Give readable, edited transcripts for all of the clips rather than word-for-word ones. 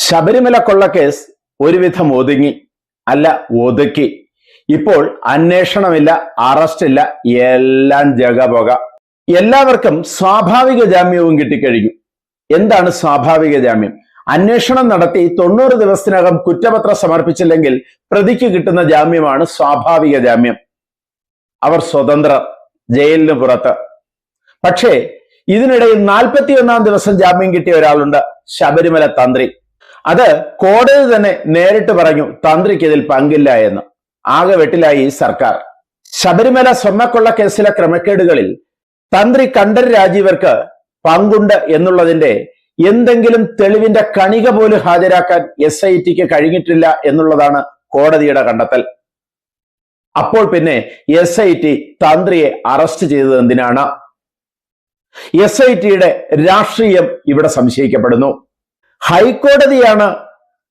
ശബരിമല കൊള്ളക്കേസ് ഒരുവിധം ഒതുങ്ങി, അല്ല ഒതുക്കി. ഇപ്പോൾ അന്വേഷണമില്ല, അറസ്റ്റില്ല, എല്ലാം ജഗപൊക. എല്ലാവർക്കും സ്വാഭാവിക ജാമ്യവും കിട്ടിക്കഴിഞ്ഞു. എന്താണ് സ്വാഭാവിക ജാമ്യം? അന്വേഷണം നടത്തി 90 ദിവസത്തിനകം കുറ്റപത്രം സമർപ്പിച്ചില്ലെങ്കിൽ പ്രതിക്ക് കിട്ടുന്ന ജാമ്യമാണ് സ്വാഭാവിക ജാമ്യം. അവർ സ്വതന്ത്രർ, ജയിലിന് പുറത്ത്. പക്ഷേ ഇതിനിടയിൽ 41 ദിവസം ജാമ്യം കിട്ടിയ ഒരാളുണ്ട്, ശബരിമല തന്ത്രി. അത് കോടതി തന്നെ നേരിട്ട് പറഞ്ഞു തന്ത്രിക്ക് ഇതിൽ പങ്കില്ല എന്ന്. ആകെ വെട്ടിലായി സർക്കാർ. ശബരിമല സ്വർണ്ണക്കൊള്ള കേസിലെ ക്രമക്കേടുകളിൽ തന്ത്രി കണ്ഠര് രാജീവർക്ക് പങ്കുണ്ട് എന്നുള്ളതിന്റെ എന്തെങ്കിലും തെളിവിന്റെ കണിക പോലും ഹാജരാക്കാൻ SITക്ക് കഴിഞ്ഞിട്ടില്ല എന്നുള്ളതാണ് കോടതിയുടെ കണ്ടെത്തൽ. അപ്പോൾ പിന്നെ SIT തന്ത്രിയെ അറസ്റ്റ് ചെയ്തത് എന്തിനാണ്? SITയുടെ രാഷ്ട്രീയം ഇവിടെ സംശയിക്കപ്പെടുന്നു. ഹൈക്കോടതിയാണ്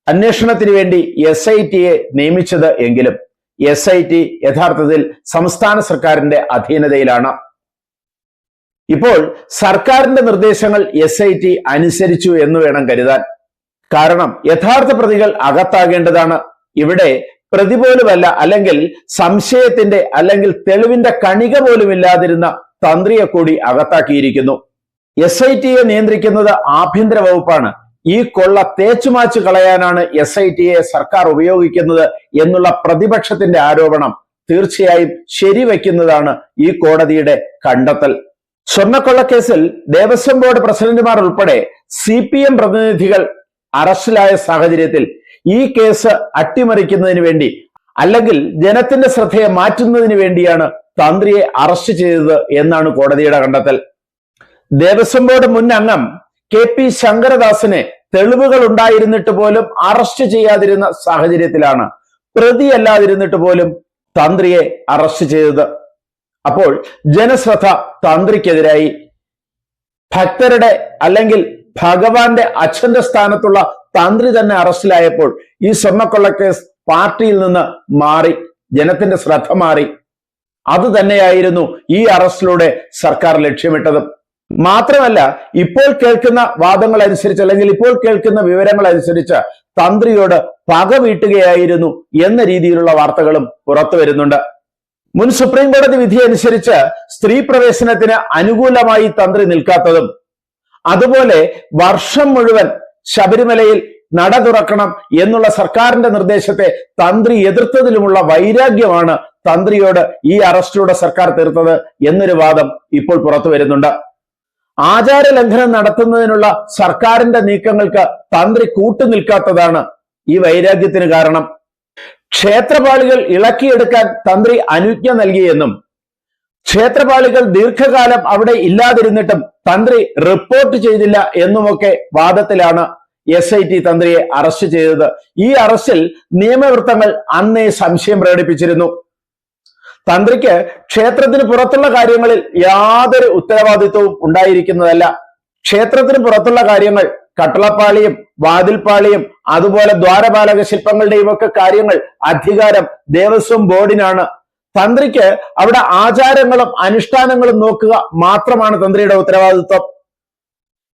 അന്വേഷണത്തിന് വേണ്ടി SITയെ നിയമിച്ചത് എങ്കിലും SIT യഥാർത്ഥത്തിൽ സംസ്ഥാന സർക്കാരിന്റെ അധീനതയിലാണ്. ഇപ്പോൾ സർക്കാരിന്റെ നിർദ്ദേശങ്ങൾ SIT അനുസരിച്ചു എന്ന് വേണം കരുതാൻ. കാരണം യഥാർത്ഥ പ്രതികൾ അകത്താകേണ്ടതാണ്. ഇവിടെ പ്രതി പോലുമല്ല, അല്ലെങ്കിൽ സംശയത്തിന്റെ അല്ലെങ്കിൽ തെളിവിന്റെ കണിക പോലും ഇല്ലാതിരുന്ന തന്ത്രിയെ കൂടി അകത്താക്കിയിരിക്കുന്നു. SITയെ നിയന്ത്രിക്കുന്നത് ആഭ്യന്തര വകുപ്പാണ്. ഈ കൊള്ള തേച്ചുമാച്ച് കളയാനാണ് SITയെ സർക്കാർ ഉപയോഗിക്കുന്നത് എന്നുള്ള പ്രതിപക്ഷത്തിന്റെ ആരോപണം തീർച്ചയായും ശരിവെക്കുന്നതാണ് ഈ കോടതിയുടെ കണ്ടെത്തൽ. സ്വർണ്ണക്കൊള്ളക്കേസിൽ ദേവസ്വം ബോർഡ് പ്രസിഡന്റുമാർ ഉൾപ്പെടെ CPM പ്രതിനിധികൾ അറസ്റ്റിലായ സാഹചര്യത്തിൽ ഈ കേസ് അട്ടിമറിക്കുന്നതിന് വേണ്ടി, അല്ലെങ്കിൽ ജനത്തിന്റെ ശ്രദ്ധയെ മാറ്റുന്നതിന് വേണ്ടിയാണ് തന്ത്രിയെ അറസ്റ്റ് ചെയ്തത് എന്നാണ് കോടതിയുടെ കണ്ടെത്തൽ. ദേവസ്വം ബോർഡ് മുൻ അംഗം KP ശങ്കരദാസിനെ തെളിവുകൾ ഉണ്ടായിരുന്നിട്ട് പോലും അറസ്റ്റ് ചെയ്യാതിരുന്ന സാഹചര്യത്തിലാണ്, പ്രതിയല്ലാതിരുന്നിട്ട് പോലും തന്ത്രിയെ അറസ്റ്റ് ചെയ്തത്. അപ്പോൾ ജനശ്രദ്ധ തന്ത്രിക്കെതിരായി. ഭക്തരുടെ അല്ലെങ്കിൽ ഭഗവാന്റെ അച്ഛന്റെ സ്ഥാനത്തുള്ള തന്ത്രി തന്നെ അറസ്റ്റിലായപ്പോൾ ഈ സ്വർണ്ണക്കൊള്ളക്കേസ് പാർട്ടിയിൽ നിന്ന് മാറി, ജനത്തിന്റെ ശ്രദ്ധ മാറി. അത് തന്നെയായിരുന്നു ഈ അറസ്റ്റിലൂടെ സർക്കാർ ലക്ഷ്യമിട്ടത്. മാത്രമല്ല, ഇപ്പോൾ കേൾക്കുന്ന വാദങ്ങൾ അനുസരിച്ച്, അല്ലെങ്കിൽ ഇപ്പോൾ കേൾക്കുന്ന വിവരങ്ങൾ അനുസരിച്ച് തന്ത്രിയോട് പക വീട്ടുകയായിരുന്നു എന്ന രീതിയിലുള്ള വാർത്തകളും പുറത്തു വരുന്നുണ്ട്. മുൻ സുപ്രീം കോടതി വിധി അനുസരിച്ച് സ്ത്രീ പ്രവേശനത്തിന് അനുകൂലമായി തന്ത്രി നിൽക്കാത്തതും, അതുപോലെ വർഷം മുഴുവൻ ശബരിമലയിൽ നട തുറക്കണം എന്നുള്ള സർക്കാരിന്റെ നിർദ്ദേശത്തെ തന്ത്രി എതിർത്തതിലുമുള്ള വൈരാഗ്യമാണ് തന്ത്രിയോട് ഈ അറസ്റ്റിലൂടെ സർക്കാർ തീർത്തത് എന്നൊരു വാദം ഇപ്പോൾ പുറത്തു വരുന്നുണ്ട്. ആചാര ലംഘനം നടത്തുന്നതിനുള്ള സർക്കാരിന്റെ നീക്കങ്ങൾക്ക് തന്ത്രി കൂട്ടുനിൽക്കാത്തതാണ് ഈ വൈരാഗ്യത്തിന് കാരണം. ക്ഷേത്രപാളികൾ ഇളക്കിയെടുക്കാൻ തന്ത്രി അനുജ്ഞ നൽകിയെന്നും, ക്ഷേത്രപാളികൾ ദീർഘകാലം അവിടെ ഇല്ലാതിരുന്നിട്ടും തന്ത്രി റിപ്പോർട്ട് ചെയ്തില്ല എന്നുമൊക്കെ വാദത്തിലാണ് SIT തന്ത്രിയെ അറസ്റ്റ് ചെയ്തത്. ഈ അറസ്റ്റിൽ നിയമവൃത്തങ്ങൾ അന്നേ സംശയം പ്രകടിപ്പിച്ചിരുന്നു. തന്ത്രിക്ക് ക്ഷേത്രത്തിന് പുറത്തുള്ള കാര്യങ്ങളിൽ യാതൊരു ഉത്തരവാദിത്വവും ഉണ്ടായിരിക്കുന്നതല്ല. ക്ഷേത്രത്തിന് പുറത്തുള്ള കാര്യങ്ങൾ, കട്ടളപ്പാളിയും വാതിൽപ്പാളിയും അതുപോലെ ദ്വാരപാലക ശില്പങ്ങളുടെയും ഒക്കെ കാര്യങ്ങൾ, അധികാരം ദേവസ്വം ബോർഡിനാണ്. തന്ത്രിക്ക് അവിടെ ആചാരങ്ങളും അനുഷ്ഠാനങ്ങളും നോക്കുക മാത്രമാണ് തന്ത്രിയുടെ ഉത്തരവാദിത്വം.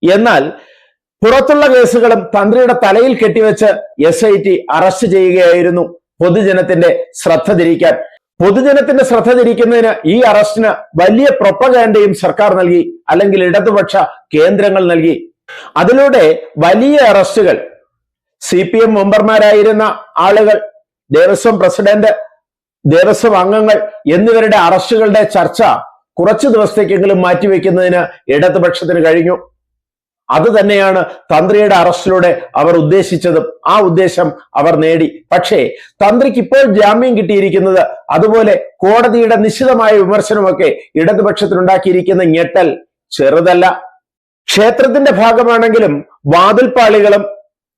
എന്നാൽ പുറത്തുള്ള കേസുകളും തന്ത്രിയുടെ തലയിൽ കെട്ടിവെച്ച് SIT അറസ്റ്റ് ചെയ്യുകയായിരുന്നു, പൊതുജനത്തിന്റെ ശ്രദ്ധ തിരിക്കാൻ. പൊതുജനത്തിന്റെ ശ്രദ്ധ തിരിക്കുന്നതിന് ഈ അറസ്റ്റിന് വലിയ പ്രൊപ്പഗാൻഡയും സർക്കാർ നൽകി, അല്ലെങ്കിൽ ഇടതുപക്ഷ കേന്ദ്രങ്ങൾ നൽകി. അതിലൂടെ വലിയ അറസ്റ്റുകൾ, CPM മെമ്പർമാരായിരുന്ന ആളുകൾ, ദേവസ്വം പ്രസിഡന്റ്, ദേവസ്വം അംഗങ്ങൾ എന്നിവരുടെ അറസ്റ്റുകളുടെ ചർച്ച കുറച്ചു ദിവസത്തേക്കെങ്കിലും മാറ്റിവെക്കുന്നതിന് ഇടതുപക്ഷത്തിന് കഴിഞ്ഞു. അത് തന്നെയാണ് തന്ത്രിയുടെ അറസ്റ്റിലൂടെ അവർ ഉദ്ദേശിച്ചതും. ആ ഉദ്ദേശം അവർ നേടി. പക്ഷേ തന്ത്രിക്ക് ഇപ്പോൾ ജാമ്യം കിട്ടിയിരിക്കുന്നത്, അതുപോലെ കോടതിയുടെ നിശിതമായ വിമർശനമൊക്കെ ഇടതുപക്ഷത്തിനുണ്ടാക്കിയിരിക്കുന്ന ഞെട്ടൽ ചെറുതല്ല. ക്ഷേത്രത്തിന്റെ ഭാഗമാണെങ്കിലും വാതിൽപ്പാളികളും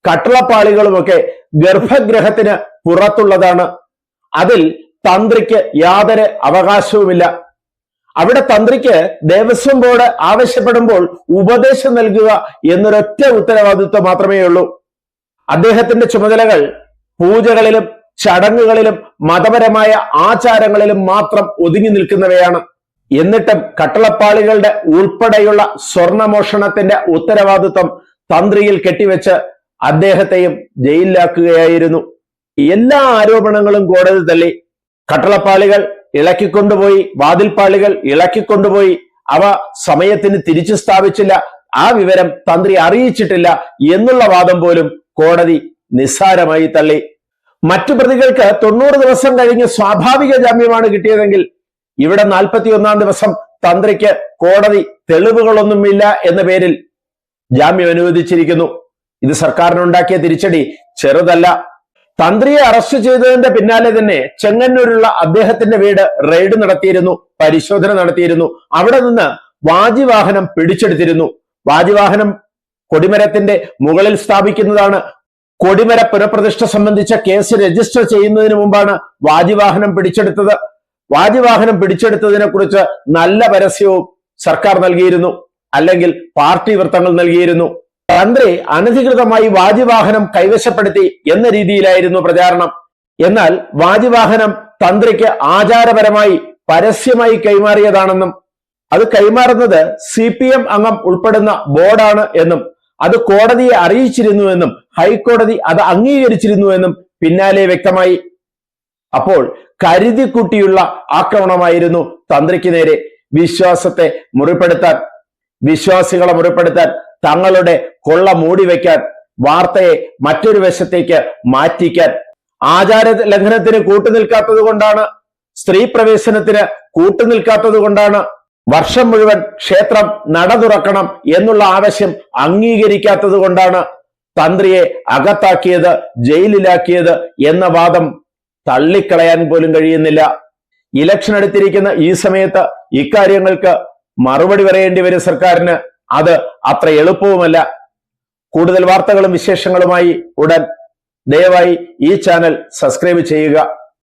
കട്ടളപ്പാളികളുമൊക്കെ ഗർഭഗൃഹത്തിന് പുറത്തുള്ളതാണ്. അതിൽ തന്ത്രിക്ക് യാതൊരു അവകാശവുമില്ല. അവിടെ തന്ത്രിക്ക് ദേവസ്വം ബോർഡ് ആവശ്യപ്പെടുമ്പോൾ ഉപദേശം നൽകുക എന്നൊരൊറ്റ ഉത്തരവാദിത്വം മാത്രമേ ഉള്ളൂ. അദ്ദേഹത്തിന്റെ ചുമതലകൾ പൂജകളിലും ചടങ്ങുകളിലും മതപരമായ ആചാരങ്ങളിലും മാത്രം ഒതുങ്ങി നിൽക്കുന്നവയാണ്. എന്നിട്ടും കട്ടളപ്പാളികളുടെ ഉൾപ്പെടെയുള്ള സ്വർണമോഷണത്തിന്റെ ഉത്തരവാദിത്വം തന്ത്രിയിൽ കെട്ടിവെച്ച് അദ്ദേഹത്തെയും ജയിലിലാക്കുകയായിരുന്നു. എല്ലാ ആരോപണങ്ങളും കോടതി തള്ളി. കട്ടളപ്പാളികൾ ഇളക്കിക്കൊണ്ടുപോയി, വാതിൽപ്പാളികൾ ഇളക്കിക്കൊണ്ടുപോയി, അവ സമയത്തിന് തിരിച്ചു സ്ഥാപിച്ചില്ല, ആ വിവരം തന്ത്രി അറിയിച്ചിട്ടില്ല എന്നുള്ള വാദം പോലും കോടതി നിസ്സാരമായി തള്ളി. മറ്റു പ്രതികൾക്ക് 90 ദിവസം കഴിഞ്ഞ് സ്വാഭാവിക ജാമ്യമാണ് കിട്ടിയതെങ്കിൽ ഇവിടെ 41 ദിവസം തന്ത്രിക്ക് കോടതി തെളിവുകളൊന്നുമില്ല എന്ന പേരിൽ ജാമ്യം അനുവദിച്ചിരിക്കുന്നു. ഇത് സർക്കാരിനുണ്ടാക്കിയ തിരിച്ചടി ചെറുതല്ല. തന്ത്രിയെ അറസ്റ്റ് ചെയ്തതിന്റെ പിന്നാലെ തന്നെ ചെങ്ങന്നൂരുള്ള അദ്ദേഹത്തിന്റെ വീട് റെയ്ഡ് നടത്തിയിരുന്നു, പരിശോധന നടത്തിയിരുന്നു. അവിടെ നിന്ന് വാജിവാഹനം പിടിച്ചെടുത്തിരുന്നു. വാജിവാഹനം കൊടിമരത്തിന്റെ മുകളിൽ സ്ഥാപിക്കുന്നതാണ്. കൊടിമര പുനഃപ്രതിഷ്ഠ സംബന്ധിച്ച കേസ് രജിസ്റ്റർ ചെയ്യുന്നതിന് മുമ്പാണ് വാജിവാഹനം പിടിച്ചെടുത്തത്. വാജിവാഹനം പിടിച്ചെടുത്തതിനെ കുറിച്ച് നല്ല പരസ്യവും സർക്കാർ നൽകിയിരുന്നു, അല്ലെങ്കിൽ പാർട്ടി വൃത്തങ്ങൾ നൽകിയിരുന്നു. തന്ത്രി അനധികൃതമായി വാജിവാഹനം കൈവശപ്പെടുത്തി എന്ന രീതിയിലായിരുന്നു പ്രചാരണം. എന്നാൽ വാജിവാഹനം തന്ത്രിക്ക് ആചാരപരമായി പരസ്യമായി കൈമാറിയതാണെന്നും അത് കൈമാറുന്നത് CPM അംഗം ഉൾപ്പെടുന്ന ബോർഡാണ് എന്നും അത് കോടതിയെ അറിയിച്ചിരുന്നുവെന്നും ഹൈക്കോടതി അത് അംഗീകരിച്ചിരുന്നുവെന്നും പിന്നാലെ വ്യക്തമായി. അപ്പോൾ കരുതിക്കുട്ടിയുള്ള ആക്രമണമായിരുന്നു തന്ത്രിക്ക് നേരെ. വിശ്വാസത്തെ മുറിപ്പെടുത്താൻ, വിശ്വാസികളെ മുറിപ്പെടുത്താൻ, തങ്ങളുടെ കൊള്ള മൂടിവെക്കാൻ, വാർത്തയെ മറ്റൊരു വശത്തേക്ക് മാറ്റിക്കാൻ. ആചാര ലംഘനത്തിന് കൂട്ടുനിൽക്കാത്തത് കൊണ്ടാണ്, സ്ത്രീ പ്രവേശനത്തിന് കൂട്ടുനിൽക്കാത്തത് കൊണ്ടാണ്, വർഷം മുഴുവൻ ക്ഷേത്രം നട തുറക്കണം എന്നുള്ള ആവശ്യം അംഗീകരിക്കാത്തത് കൊണ്ടാണ് തന്ത്രിയെ അകത്താക്കിയത്, ജയിലിലാക്കിയത് എന്ന വാദം തള്ളിക്കളയാൻ പോലും കഴിയുന്നില്ല. ഇലക്ഷൻ അടുത്തിരിക്കുന്ന ഈ സമയത്ത് ഇക്കാര്യങ്ങൾക്ക് മറുപടി പറയേണ്ടി വരും സർക്കാരിന്. അത് അത്ര എളുപ്പവുമല്ല. കൂടുതൽ വാർത്തകളും വിശേഷങ്ങളുമായി ഉടൻ. ദയവായി ഈ ചാനൽ സബ്സ്ക്രൈബ് ചെയ്യുക.